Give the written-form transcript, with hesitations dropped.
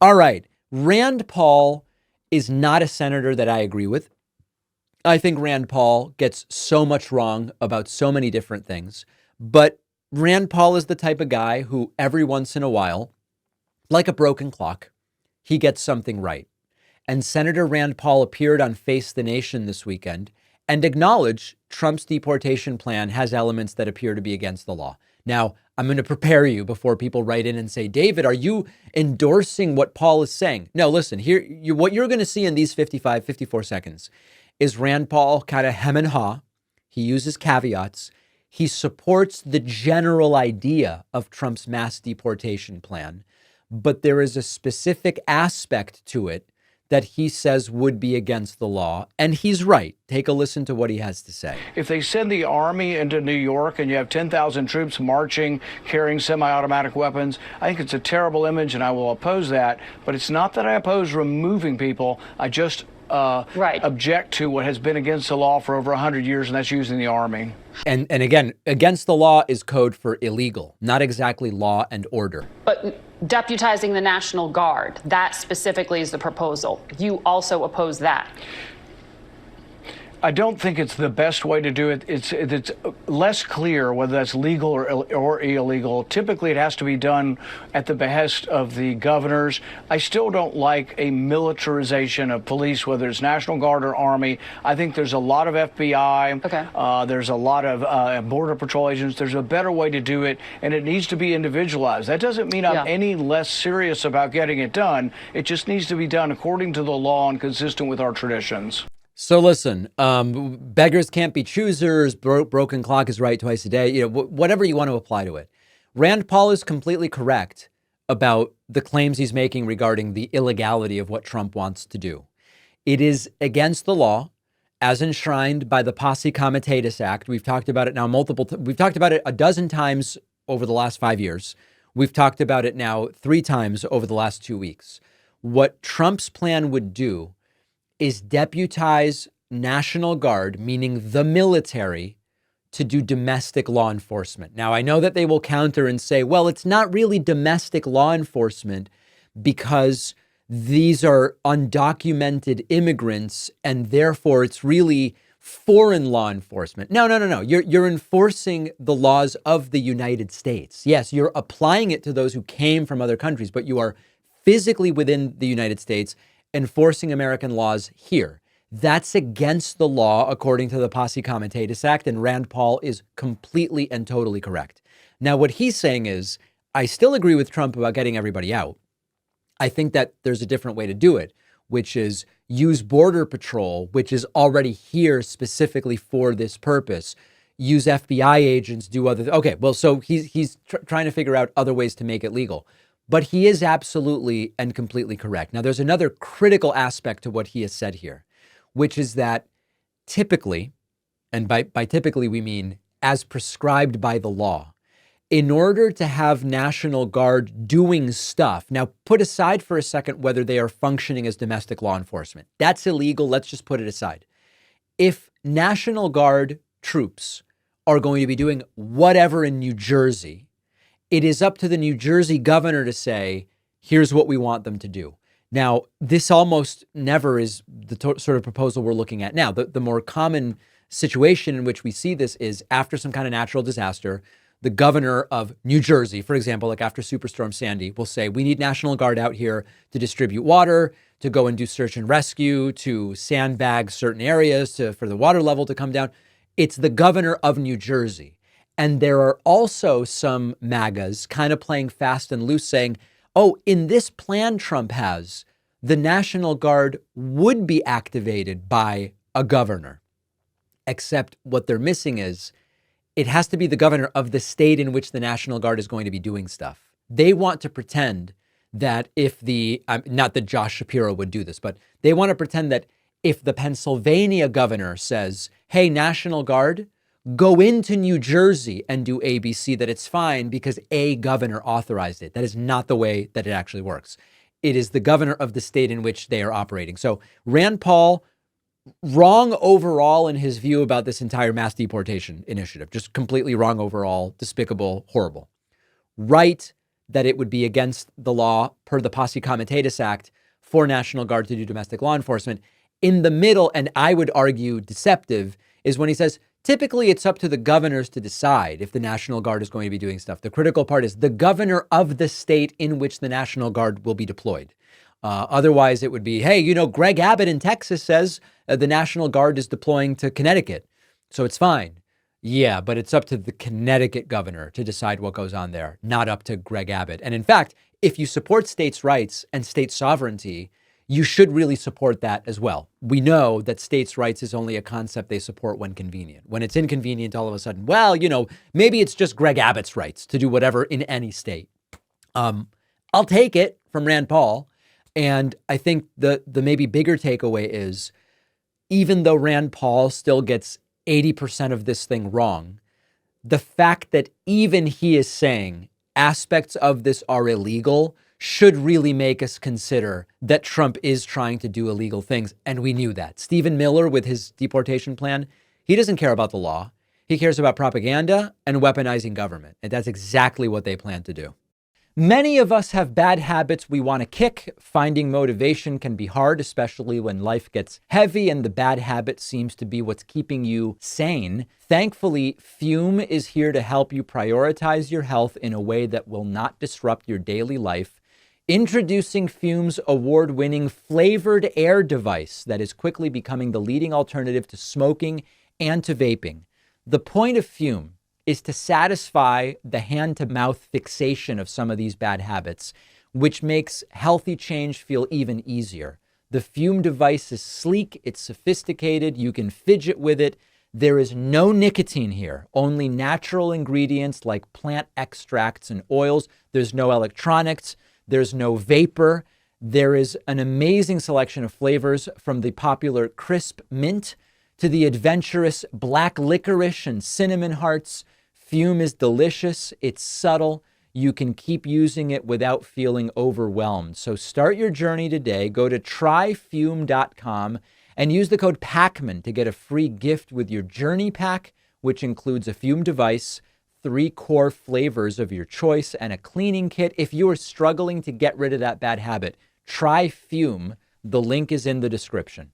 All right. Rand Paul is not a senator that I agree with. I think Rand Paul gets so much wrong about so many different things. But Rand Paul is the type of guy who every once in a while, like a broken clock, he gets something right. And Senator Rand Paul appeared on Face the Nation this weekend and acknowledged Trump's deportation plan has elements that appear to be against the law. Now, I'm going to prepare you before people write in and say, David, are you endorsing what Paul is saying? No, listen, what you're going to see in these 54 seconds is Rand Paul kind of hem and haw. He uses caveats. He supports the general idea of Trump's mass deportation plan, but there is a specific aspect to it that he says would be against the law. And he's right. Take a listen to what he has to say. If they send the army into New York and you have 10,000 troops marching, carrying semi-automatic weapons, I think it's a terrible image and I will oppose that. But it's not that I oppose removing people. I just object to what has been against the law for over 100 years, and that's using the army. And again, against the law is code for illegal, not exactly law and order. But deputizing the National Guard, that specifically is the proposal. You also oppose that. I don't think it's the best way to do it. It's less clear whether that's legal or illegal. Typically, it has to be done at the behest of the governors. I still don't like a militarization of police, whether it's National Guard or Army. I think there's a lot of FBI. Okay. There's a lot of Border Patrol agents. There's a better way to do it, and it needs to be individualized. That doesn't mean I'm any less serious about getting it done. It just needs to be done according to the law and consistent with our traditions. So listen, beggars can't be choosers. Broken clock is right twice a day. Whatever you want to apply to it. Rand Paul is completely correct about the claims he's making regarding the illegality of what Trump wants to do. It is against the law, as enshrined by the Posse Comitatus Act. We've talked about it now we've talked about it a dozen times over the last 5 years. We've talked about it now 3 times over the last 2 weeks. What Trump's plan would do is deputize National Guard, meaning the military, to do domestic law enforcement. Now, I know that they will counter and say, well, it's not really domestic law enforcement because these are undocumented immigrants and therefore it's really foreign law enforcement. No. You're enforcing the laws of the United States. Yes, you're applying it to those who came from other countries, but you are physically within the United States enforcing American laws here. That's against the law, according to the Posse Comitatus Act, and Rand Paul is completely and totally correct. Now, what he's saying is, I still agree with Trump about getting everybody out. I think that there's a different way to do it, which is use Border Patrol, which is already here specifically for this purpose. Use FBI agents, do other. Okay, well, so he's trying to figure out other ways to make it legal. But he is absolutely and completely correct. Now, there's another critical aspect to what he has said here, which is that typically, and by typically we mean as prescribed by the law, in order to have National Guard doing stuff, now put aside for a second whether they are functioning as domestic law enforcement. That's illegal. Let's just put it aside. If National Guard troops are going to be doing whatever in New Jersey, it is up to the New Jersey governor to say, here's what we want them to do. Now, this almost never is the sort of proposal we're looking at now. The more common situation in which we see this is after some kind of natural disaster, the governor of New Jersey, for example, like after Superstorm Sandy, will say, we need National Guard out here to distribute water, to go and do search and rescue, to sandbag certain areas, for the water level to come down. It's the governor of New Jersey. And there are also some MAGAs kind of playing fast and loose saying, oh, in this plan Trump has, the National Guard would be activated by a governor. Except what they're missing is it has to be the governor of the state in which the National Guard is going to be doing stuff. They want to pretend that if not that Josh Shapiro would do this, but they want to pretend that if the Pennsylvania governor says, hey, National Guard, go into New Jersey and do ABC, that it's fine because a governor authorized it. That is not the way that it actually works. It is the governor of the state in which they are operating. So Rand Paul, wrong overall in his view about this entire mass deportation initiative, just completely wrong overall, despicable, horrible. Right that it would be against the law per the Posse Comitatus Act for National Guard to do domestic law enforcement. In the middle, and I would argue deceptive, is when he says, typically it's up to the governors to decide if the National Guard is going to be doing stuff. The critical part is the governor of the state in which the National Guard will be deployed. Otherwise, it would be, hey, Greg Abbott in Texas says the National Guard is deploying to Connecticut, so it's fine. Yeah, but it's up to the Connecticut governor to decide what goes on there, not up to Greg Abbott. And in fact, if you support states' rights and state sovereignty, you should really support that as well. We know that states' rights is only a concept they support when convenient. When it's inconvenient, all of a sudden, well, maybe it's just Greg Abbott's rights to do whatever in any state. I'll take it from Rand Paul. And I think the maybe bigger takeaway is, even though Rand Paul still gets 80% of this thing wrong, the fact that even he is saying aspects of this are illegal should really make us consider that Trump is trying to do illegal things. And we knew that. Stephen Miller, with his deportation plan, he doesn't care about the law. He cares about propaganda and weaponizing government. And that's exactly what they plan to do. Many of us have bad habits we want to kick. Finding motivation can be hard, especially when life gets heavy and the bad habit seems to be what's keeping you sane. Thankfully, Fume is here to help you prioritize your health in a way that will not disrupt your daily life. Introducing Fume's award-winning flavored air device that is quickly becoming the leading alternative to smoking and to vaping. The point of Fume is to satisfy the hand-to-mouth fixation of some of these bad habits, which makes healthy change feel even easier. The Fume device is sleek, it's sophisticated, you can fidget with it. There is no nicotine here, only natural ingredients like plant extracts and oils. There's no electronics, there's no vapor. There is an amazing selection of flavors, from the popular crisp mint to the adventurous black licorice and cinnamon hearts. Fume is delicious. It's subtle. You can keep using it without feeling overwhelmed. So start your journey today. Go to tryfume.com and use the code PACMAN to get a free gift with your journey pack, which includes a Fume device, 3 core flavors of your choice, and a cleaning kit. If you are struggling to get rid of that bad habit, try Fume. The link is in the description.